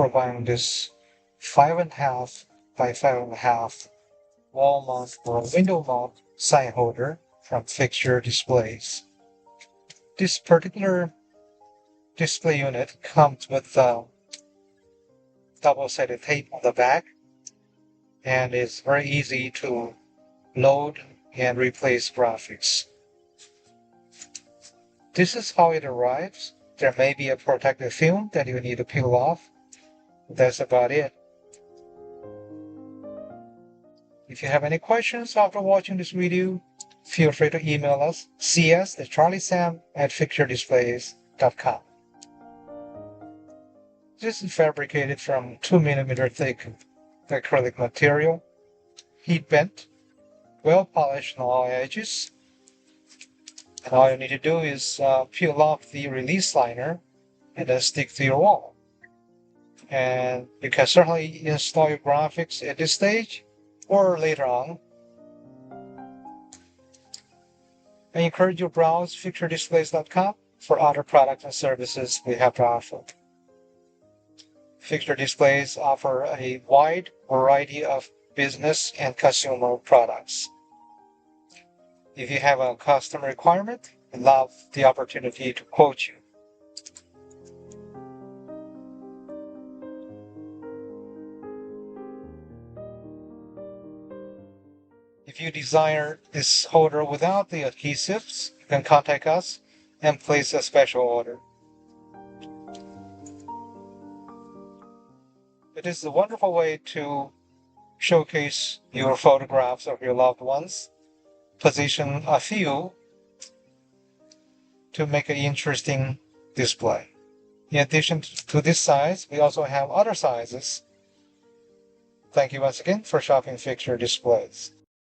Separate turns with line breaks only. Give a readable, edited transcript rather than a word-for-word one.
for buying this 5.5 by 5.5 wall mount or window mount sign holder from Fixture Displays. This particular display unit comes with double-sided tape on the back and is very easy to load and replace graphics. This is how it arrives. There may be a protective film that you need to peel off. That's about it. If you have any questions after watching this video, feel free to email us, cs@fixturedisplays.com. This is fabricated from 2mm thick acrylic material, heat bent, well polished on all edges. And all you need to do is peel off the release liner and then stick to your wall. And you can certainly install your graphics at this stage or later on. I encourage you to browse fixturedisplays.com for other products and services we have to offer. Fixture Displays offer a wide variety of business and consumer products. If you have a custom requirement, I'd love the opportunity to quote you. If you desire this holder without the adhesives, you can contact us and place a special order. It is a wonderful way to showcase your photographs of your loved ones, position a few to make an interesting display. In addition to this size, we also have other sizes. Thank you once again for shopping Fixture Displays.